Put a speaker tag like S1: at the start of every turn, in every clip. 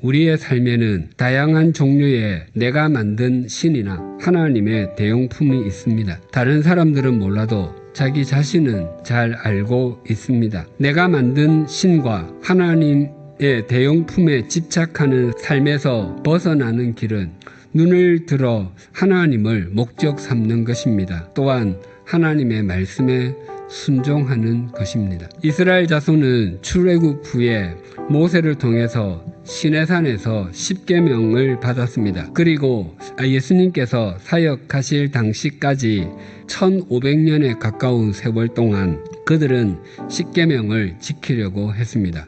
S1: 우리의 삶에는 다양한 종류의 내가 만든 신이나 하나님의 대용품이 있습니다. 다른 사람들은 몰라도 자기 자신은 잘 알고 있습니다. 내가 만든 신과 하나님의 대용품에 집착하는 삶에서 벗어나는 길은 눈을 들어 하나님을 목적 삼는 것입니다. 또한 하나님의 말씀에 순종하는 것입니다. 이스라엘 자손은 출애굽 후에 모세를 통해서 시내산에서 10계명을 받았습니다. 그리고 예수님께서 사역하실 당시까지 1500년에 가까운 세월 동안 그들은 10계명을 지키려고 했습니다.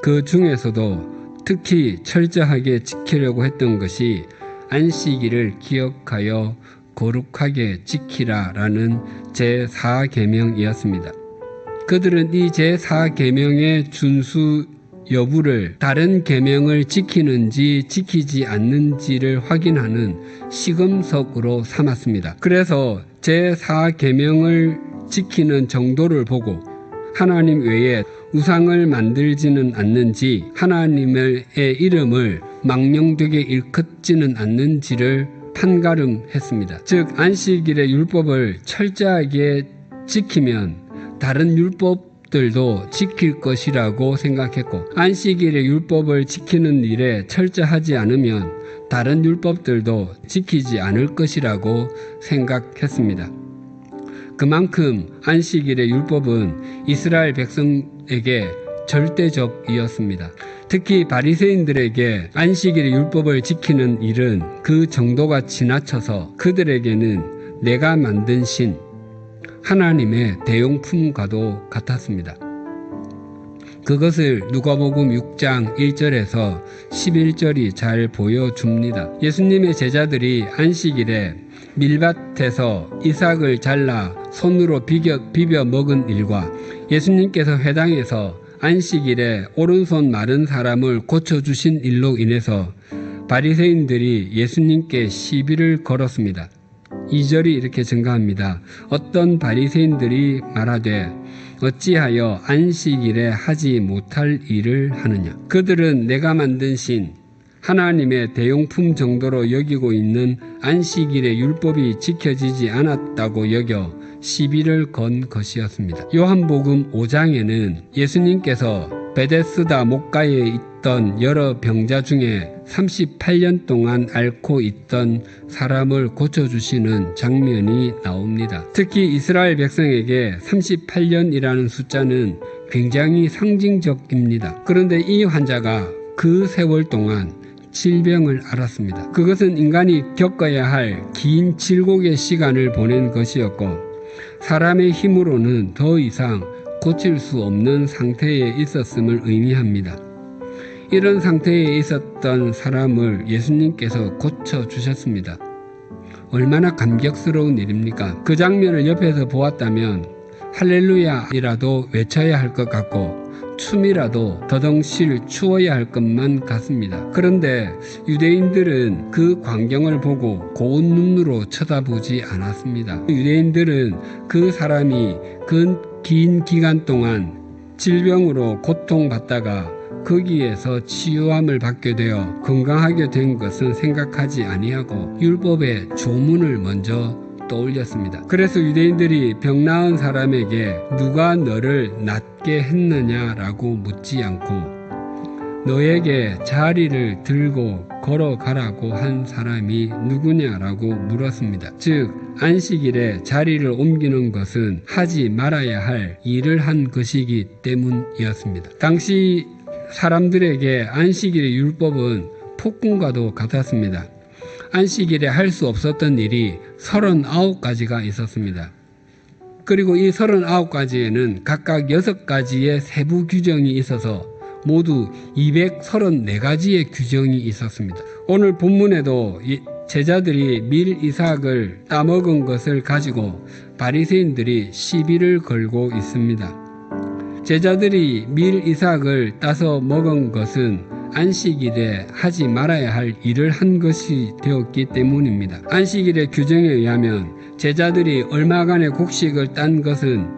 S1: 그 중에서도 특히 철저하게 지키려고 했던 것이 안식일을 기억하여 거룩하게 지키라라는 제4계명이었습니다. 그들은 이 제4계명의 준수 여부를 다른 계명을 지키는지 지키지 않는지를 확인하는 시금석으로 삼았습니다. 그래서 제4계명을 지키는 정도를 보고 하나님 외에 우상을 만들지는 않는지, 하나님의 이름을 망령되게 일컫지는 않는지를 판가름했습니다. 즉 안식일의 율법을 철저하게 지키면 다른 율법들도 지킬 것이라고 생각했고, 안식일의 율법을 지키는 일에 철저하지 않으면 다른 율법들도 지키지 않을 것이라고 생각했습니다. 그만큼 안식일의 율법은 이스라엘 백성에게 절대적이었습니다. 특히 바리새인들에게 안식일의 율법을 지키는 일은 그 정도가 지나쳐서 그들에게는 내가 만든 신, 하나님의 대용품과도 같았습니다. 그것을 누가복음 6장 1절에서 11절이 잘 보여줍니다. 예수님의 제자들이 안식일에 밀밭에서 이삭을 잘라 손으로 비벼 먹은 일과 예수님께서 회당에서 안식일에 오른손 마른 사람을 고쳐주신 일로 인해서 바리새인들이 예수님께 시비를 걸었습니다. 2절이 이렇게 증가합니다. 어떤 바리새인들이 말하되 어찌하여 안식일에 하지 못할 일을 하느냐. 그들은 내가 만든 신, 하나님의 대용품 정도로 여기고 있는 안식일의 율법이 지켜지지 않았다고 여겨 시비를 건 것이었습니다. 요한복음 5장에는 예수님께서 베데스다 목가에 있던 여러 병자 중에 38년 동안 앓고 있던 사람을 고쳐주시는 장면이 나옵니다. 특히 이스라엘 백성에게 38년이라는 숫자는 굉장히 상징적입니다. 그런데 이 환자가 그 세월 동안 질병을 앓았습니다. 그것은 인간이 겪어야 할 긴 질곡의 시간을 보낸 것이었고, 사람의 힘으로는 더 이상 고칠 수 없는 상태에 있었음을 의미합니다. 이런 상태에 있었던 사람을 예수님께서 고쳐주셨습니다. 얼마나 감격스러운 일입니까? 그 장면을 옆에서 보았다면 할렐루야이라도 외쳐야 할 것 같고 춤이라도 더덩실 추어야 할 것만 같습니다. 그런데 유대인들은 그 광경을 보고 고운 눈으로 쳐다보지 않았습니다. 유대인들은 그 사람이 그 긴 기간 동안 질병으로 고통받다가 거기에서 치유함을 받게 되어 건강하게 된 것은 생각하지 아니하고 율법의 조문을 먼저 떠올렸습니다. 그래서 유대인들이 병 나은 사람에게 누가 너를 낫게 했느냐라고 묻지 않고 너에게 자리를 들고 걸어가라고 한 사람이 누구냐라고 물었습니다. 즉 안식일에 자리를 옮기는 것은 하지 말아야 할 일을 한 것이기 때문이었습니다. 당시 사람들에게 안식일의 율법은 폭군과도 같았습니다. 안식일에 할 수 없었던 일이 39가지가 있었습니다. 그리고 이 39가지에는 각각 6가지의 세부 규정이 있어서 모두 234가지의 규정이 있었습니다. 오늘 본문에도 제자들이 밀 이삭을 따먹은 것을 가지고 바리새인들이 시비를 걸고 있습니다. 제자들이 밀 이삭을 따서 먹은 것은 안식일에 하지 말아야 할 일을 한 것이 되었기 때문입니다. 안식일의 규정에 의하면 제자들이 얼마간의 곡식을 딴 것은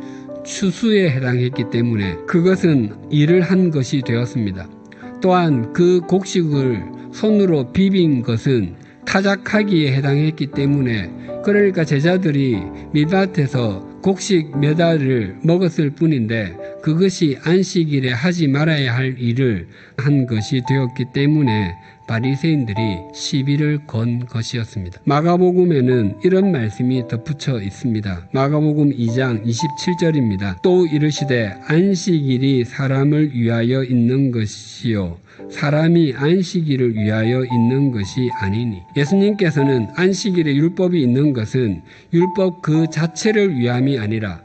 S1: 추수에 해당했기 때문에 그것은 일을 한 것이 되었습니다. 또한 그 곡식을 손으로 비빈 것은 타작하기에 해당했기 때문에, 그러니까 제자들이 밀밭에서 곡식 몇 알을 먹었을 뿐인데 그것이 안식일에 하지 말아야 할 일을 한 것이 되었기 때문에 바리새인들이 시비를 건 것이었습니다. 마가복음에는 이런 말씀이 덧붙여 있습니다. 마가복음 2장 27절입니다. 또 이르시되 안식일이 사람을 위하여 있는 것이요 사람이 안식일을 위하여 있는 것이 아니니. 예수님께서는 안식일에 율법이 있는 것은 율법 그 자체를 위함이 아니라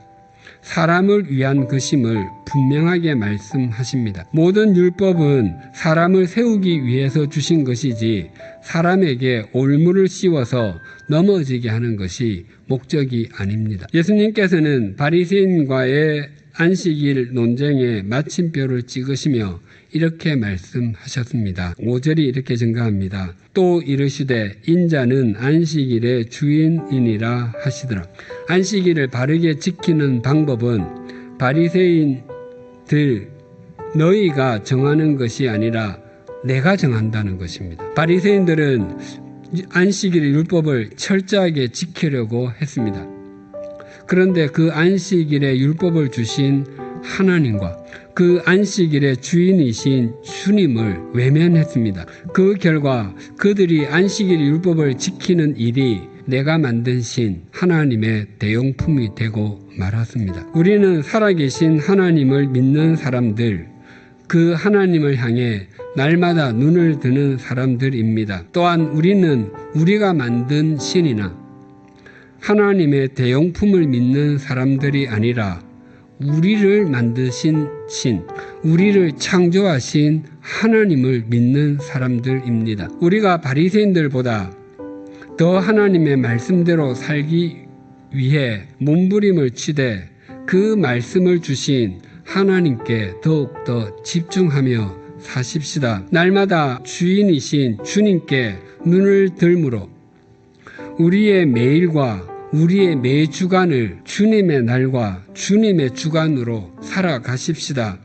S1: 사람을 위한 것임을 분명하게 말씀하십니다. 모든 율법은 사람을 세우기 위해서 주신 것이지 사람에게 올무를 씌워서 넘어지게 하는 것이 목적이 아닙니다. 예수님께서는 바리새인과의 안식일 논쟁에 마침표를 찍으시며 이렇게 말씀하셨습니다. 5절이 이렇게 증가합니다. 또 이르시되 인자는 안식일의 주인이니라 하시더라. 안식일을 바르게 지키는 방법은 바리새인들 너희가 정하는 것이 아니라 내가 정한다는 것입니다. 바리새인들은 안식일의 율법을 철저하게 지키려고 했습니다. 그런데 그 안식일의 율법을 주신 하나님과 그 안식일의 주인이신 주님을 외면했습니다. 그 결과 그들이 안식일 율법을 지키는 일이 내가 만든 신 하나님의 대용품이 되고 말았습니다. 우리는 살아계신 하나님을 믿는 사람들, 그 하나님을 향해 날마다 눈을 드는 사람들입니다. 또한 우리는 우리가 만든 신이나 하나님의 대용품을 믿는 사람들이 아니라 우리를 만드신 신, 우리를 창조하신 하나님을 믿는 사람들입니다. 우리가 바리새인들보다 더 하나님의 말씀대로 살기 위해 몸부림을 치되 그 말씀을 주신 하나님께 더욱더 집중하며 사십시다. 날마다 주인이신 주님께 눈을 들므로 우리의 매일과 우리의 매 주간을 주님의 날과 주님의 주간으로 살아가십시다.